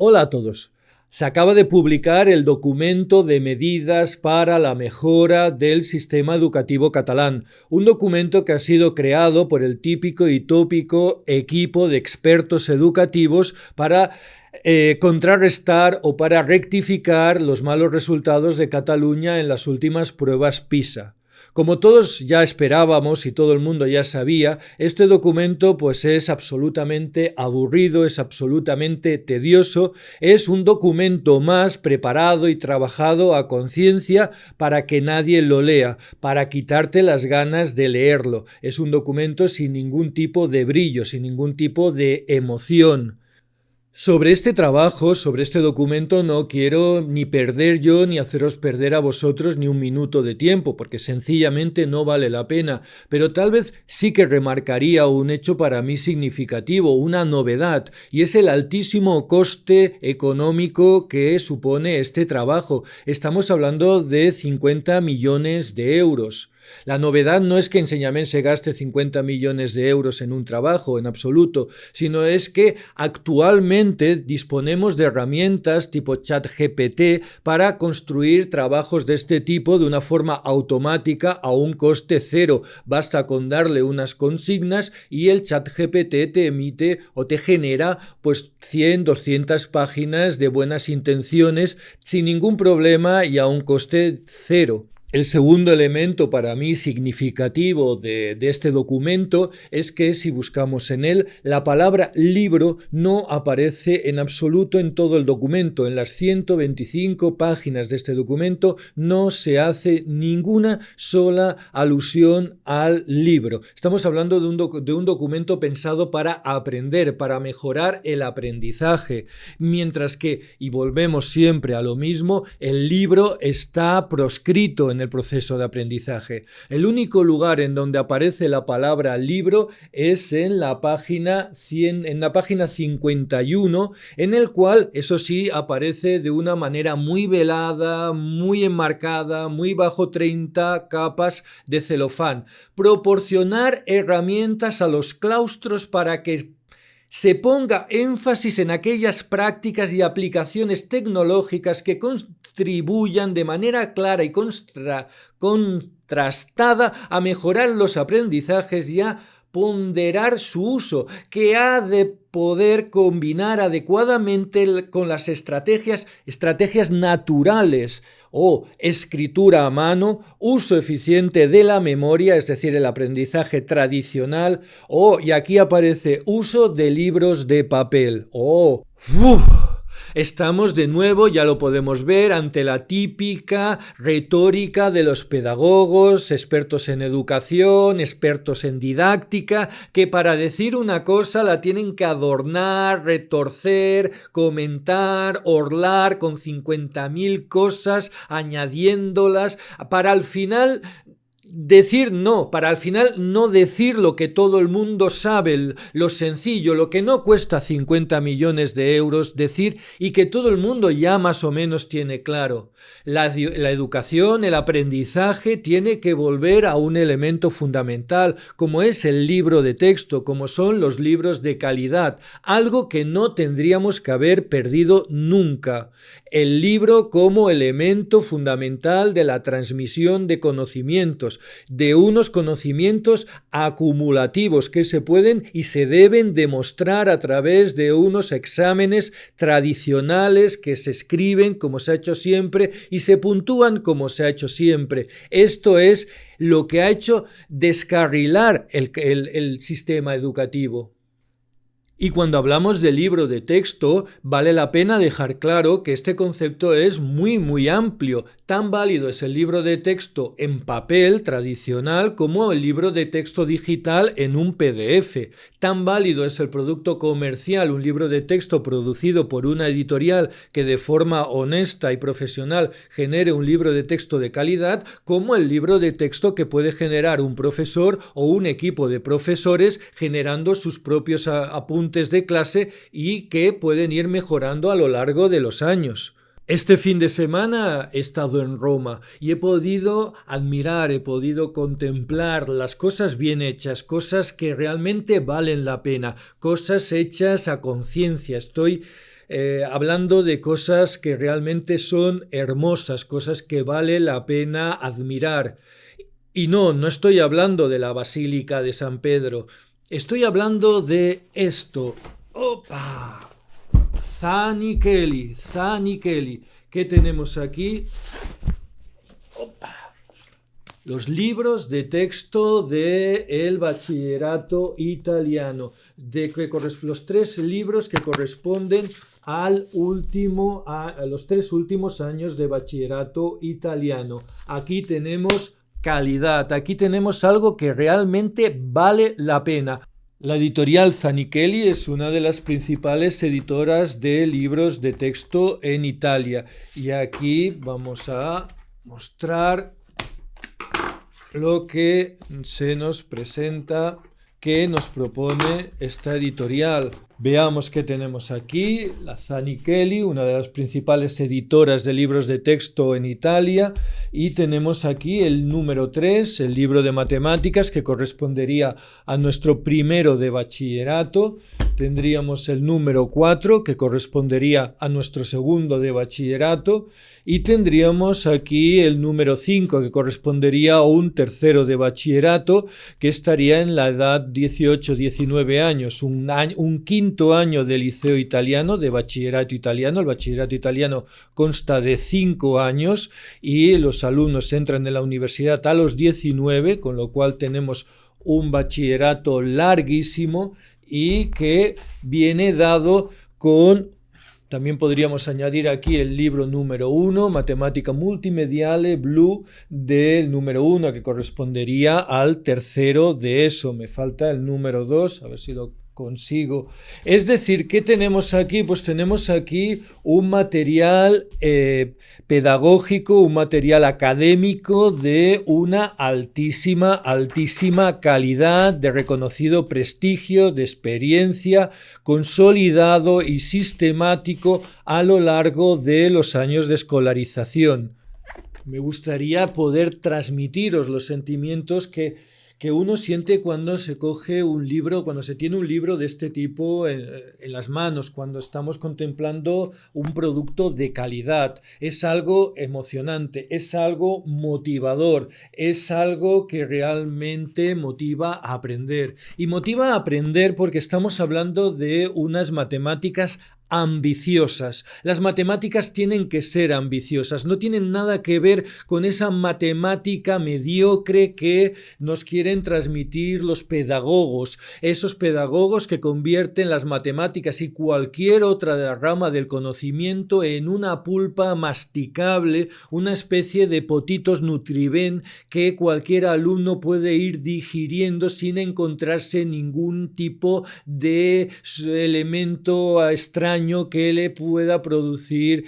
Hola a todos. Se acaba de publicar el documento de medidas para la mejora del sistema educativo catalán, un documento que ha sido creado por el típico y tópico equipo de expertos educativos para contrarrestar o para rectificar los malos resultados de Cataluña en las últimas pruebas PISA. Como todos ya esperábamos y todo el mundo ya sabía, este documento pues es absolutamente aburrido, es absolutamente tedioso, es un documento más preparado y trabajado a conciencia para que nadie lo lea, para quitarte las ganas de leerlo. Es un documento sin ningún tipo de brillo, sin ningún tipo de emoción. Sobre este trabajo, sobre este documento, no quiero ni perder yo ni haceros perder a vosotros ni un minuto de tiempo, porque sencillamente no vale la pena, pero tal vez sí que remarcaría un hecho para mí significativo, una novedad, y es el altísimo coste económico que supone este trabajo. Estamos hablando de 50 millones de euros. La novedad no es que Ensenyament se gaste 50 millones de euros en un trabajo, en absoluto, sino es que actualmente disponemos de herramientas tipo ChatGPT para construir trabajos de este tipo de una forma automática a un coste cero. Basta con darle unas consignas y el ChatGPT te emite o te genera pues 100, 200 páginas de buenas intenciones sin ningún problema y a un coste cero. El segundo elemento para mí significativo de este documento es que si buscamos en él, la palabra libro no aparece en absoluto en todo el documento. En las 125 páginas de este documento no se hace ninguna sola alusión al libro. Estamos hablando de un documento pensado para aprender, para mejorar el aprendizaje, mientras que, y volvemos siempre a lo mismo, el libro está proscrito en el proceso de aprendizaje. El único lugar en donde aparece la palabra libro es en la página 51, en el cual, eso sí, aparece de una manera muy velada, muy enmarcada, muy bajo 30 capas de celofán. Proporcionar herramientas a los claustros para que se ponga énfasis en aquellas prácticas y aplicaciones tecnológicas que contribuyan de manera clara y contrastada a mejorar los aprendizajes y a ponderar su uso, que ha de poder combinar adecuadamente con las estrategias naturales o escritura a mano, uso eficiente de la memoria, es decir, el aprendizaje tradicional, y aquí aparece uso de libros de papel. Estamos de nuevo, ya lo podemos ver, ante la típica retórica de los pedagogos, expertos en educación, expertos en didáctica, que para decir una cosa la tienen que adornar, retorcer, comentar, orlar con 50.000 cosas, añadiéndolas, para al final decir no, para al final no decir lo que todo el mundo sabe, lo sencillo, lo que no cuesta 50 millones de euros decir y que todo el mundo ya más o menos tiene claro. La educación, el aprendizaje tiene que volver a un elemento fundamental, como es el libro de texto, como son los libros de calidad, algo que no tendríamos que haber perdido nunca. El libro como elemento fundamental de la transmisión de conocimientos, de unos conocimientos acumulativos que se pueden y se deben demostrar a través de unos exámenes tradicionales que se escriben como se ha hecho siempre y se puntúan como se ha hecho siempre. Esto es lo que ha hecho descarrilar el sistema educativo. Y cuando hablamos de libro de texto, vale la pena dejar claro que este concepto es muy amplio. Tan válido es el libro de texto en papel tradicional como el libro de texto digital en un PDF. Tan válido es el producto comercial, un libro de texto producido por una editorial que de forma honesta y profesional genere un libro de texto de calidad, como el libro de texto que puede generar un profesor o un equipo de profesores generando sus propios apuntes de clase y que pueden ir mejorando a lo largo de los años. Este fin de semana he estado en Roma y he podido admirar, he podido contemplar las cosas bien hechas, cosas que realmente valen la pena, cosas hechas a conciencia. Estoy hablando de cosas que realmente son hermosas, cosas que vale la pena admirar. Y no estoy hablando de la Basílica de San Pedro, estoy hablando de esto. ¡Opa! Zanichelli. ¿Qué tenemos aquí? ¡Opa! Los libros de texto del bachillerato italiano, los 3 libros que corresponden a los 3 últimos años de bachillerato italiano. Aquí tenemos calidad, aquí tenemos algo que realmente vale la pena. La editorial Zanichelli es una de las principales editoras de libros de texto en Italia. Y aquí vamos a mostrar lo que se nos presenta, que nos propone esta editorial. Veamos qué tenemos aquí. La Zanichelli, una de las principales editoras de libros de texto en Italia, y tenemos aquí el número 3, el libro de matemáticas, que correspondería a nuestro primero de bachillerato. Tendríamos el número 4, que correspondería a nuestro segundo de bachillerato, y tendríamos aquí el número 5, que correspondería a un tercero de bachillerato, que estaría en la edad 18-19 años, un quinto año de liceo italiano, de bachillerato italiano. El bachillerato italiano consta de 5 años y los alumnos entran en la universidad a los 19, con lo cual tenemos un bachillerato larguísimo y que viene dado con... También podríamos añadir aquí el libro número 1, Matemática Multimediale Blue, del número 1, que correspondería al tercero de ESO. Me falta el número 2, a ver si lo consigo. Es decir, ¿qué tenemos aquí? Pues tenemos aquí un material pedagógico, un material académico de una altísima calidad, de reconocido prestigio, de experiencia, consolidado y sistemático a lo largo de los años de escolarización. Me gustaría poder transmitiros los sentimientos que uno siente cuando se coge un libro, cuando se tiene un libro de este tipo en las manos, cuando estamos contemplando un producto de calidad. Es algo emocionante, es algo motivador, es algo que realmente motiva a aprender. Y motiva a aprender porque estamos hablando de unas matemáticas ambiciosas. Las matemáticas tienen que ser ambiciosas, no tienen nada que ver con esa matemática mediocre que nos quieren transmitir los pedagogos, esos pedagogos que convierten las matemáticas y cualquier otra rama del conocimiento en una pulpa masticable, una especie de potitos nutriben que cualquier alumno puede ir digiriendo sin encontrarse ningún tipo de elemento extraño que le pueda producir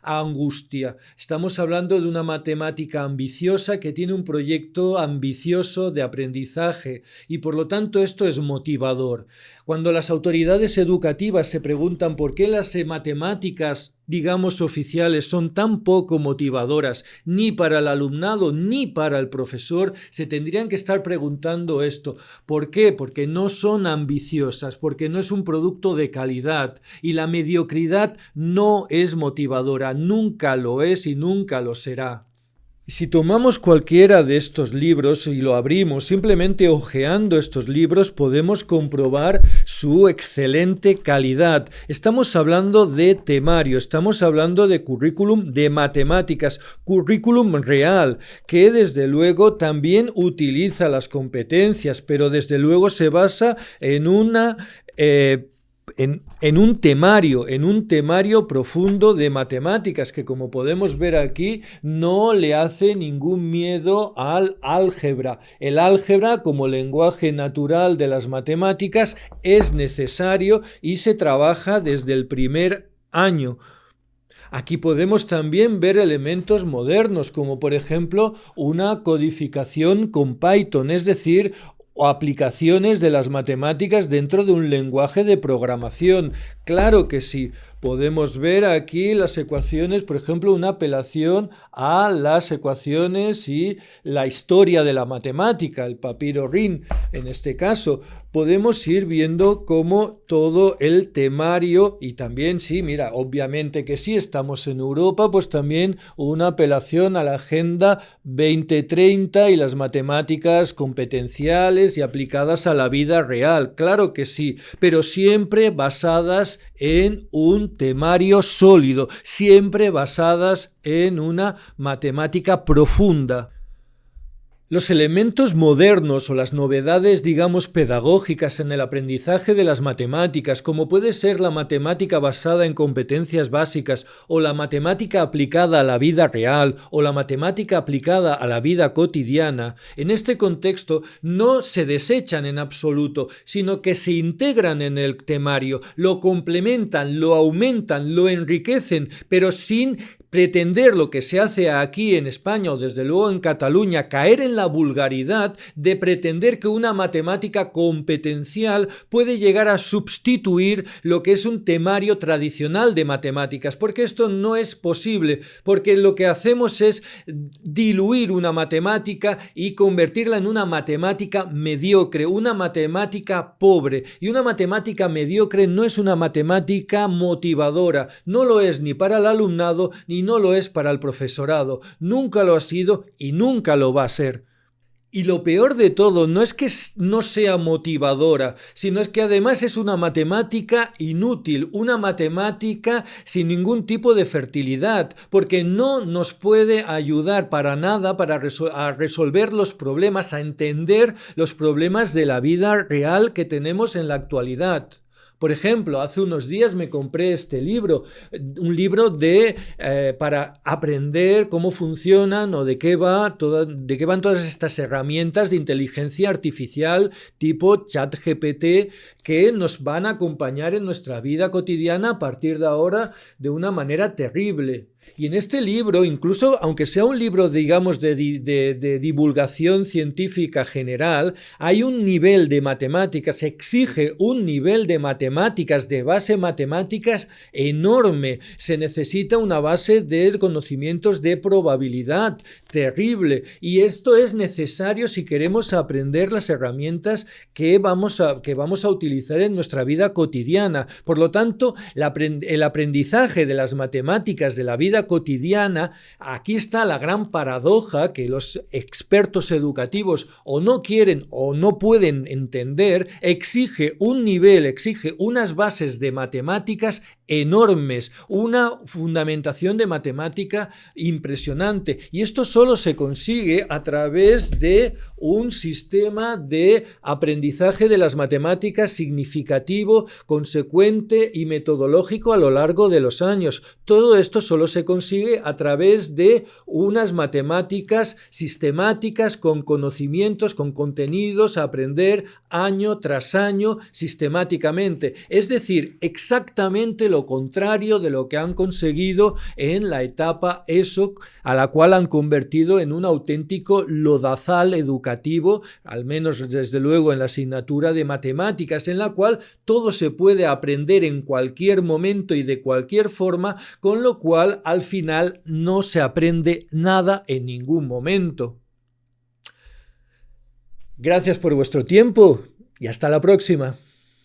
angustia. Estamos hablando de una matemática ambiciosa que tiene un proyecto ambicioso de aprendizaje y por lo tanto esto es motivador. Cuando las autoridades educativas se preguntan por qué las matemáticas, digamos, oficiales son tan poco motivadoras ni para el alumnado ni para el profesor, se tendrían que estar preguntando esto. ¿Por qué? Porque no son ambiciosas, porque no es un producto de calidad y la mediocridad no es motivadora, nunca lo es y nunca lo será. Si tomamos cualquiera de estos libros y lo abrimos, simplemente hojeando estos libros podemos comprobar su excelente calidad. Estamos hablando de temario, estamos hablando de currículum de matemáticas, currículum real, que desde luego también utiliza las competencias, pero desde luego se basa en un temario profundo de matemáticas que, como podemos ver aquí, no le hace ningún miedo al álgebra. El álgebra, como lenguaje natural de las matemáticas, es necesario y se trabaja desde el primer año. Aquí podemos también ver elementos modernos, como por ejemplo una codificación con Python, es decir, o aplicaciones de las matemáticas dentro de un lenguaje de programación. Claro que sí, podemos ver aquí las ecuaciones, por ejemplo, una apelación a las ecuaciones y la historia de la matemática, el papiro Rin. En este caso, podemos ir viendo cómo todo el temario, y también, sí, mira, obviamente que sí, estamos en Europa, pues también una apelación a la Agenda 2030 y las matemáticas competenciales y aplicadas a la vida real. Claro que sí, pero siempre basadas en un temario sólido, siempre basadas en una matemática profunda. Los elementos modernos o las novedades, digamos, pedagógicas en el aprendizaje de las matemáticas, como puede ser la matemática basada en competencias básicas o la matemática aplicada a la vida real o la matemática aplicada a la vida cotidiana, en este contexto no se desechan en absoluto, sino que se integran en el temario, lo complementan, lo aumentan, lo enriquecen, pero sin pretender lo que se hace aquí en España o desde luego en Cataluña, caer en la vulgaridad de pretender que una matemática competencial puede llegar a sustituir lo que es un temario tradicional de matemáticas, porque esto no es posible, porque lo que hacemos es diluir una matemática y convertirla en una matemática mediocre, una matemática pobre, y una matemática mediocre no es una matemática motivadora, no lo es ni para el alumnado ni no lo es para el profesorado, nunca lo ha sido y nunca lo va a ser. Y lo peor de todo no es que no sea motivadora, sino es que además es una matemática inútil, una matemática sin ningún tipo de fertilidad, porque no nos puede ayudar para nada a resolver los problemas, a entender los problemas de la vida real que tenemos en la actualidad. Por ejemplo, hace unos días me compré este libro, un libro para aprender cómo funcionan o de qué van todas estas herramientas de inteligencia artificial tipo ChatGPT que nos van a acompañar en nuestra vida cotidiana a partir de ahora de una manera terrible. Y en este libro, incluso aunque sea un libro, digamos, de divulgación científica general, hay un nivel de matemáticas, se exige un nivel de matemáticas, de base matemáticas enorme. Se necesita una base de conocimientos de probabilidad terrible. Y esto es necesario si queremos aprender las herramientas que vamos a utilizar en nuestra vida cotidiana. Por lo tanto, el aprendizaje de las matemáticas de la vida cotidiana, aquí está la gran paradoja que los expertos educativos o no quieren o no pueden entender, exige unas bases de matemáticas enormes, una fundamentación de matemática impresionante, y esto solo se consigue a través de un sistema de aprendizaje de las matemáticas significativo, consecuente y metodológico a lo largo de los años. Todo esto solo se consigue a través de unas matemáticas sistemáticas con conocimientos, con contenidos a aprender año tras año sistemáticamente. Es decir, exactamente lo contrario de lo que han conseguido en la etapa ESO, a la cual han convertido en un auténtico lodazal educativo, al menos desde luego en la asignatura de matemáticas, en la cual todo se puede aprender en cualquier momento y de cualquier forma, con lo cual al final no se aprende nada en ningún momento. Gracias por vuestro tiempo y hasta la próxima.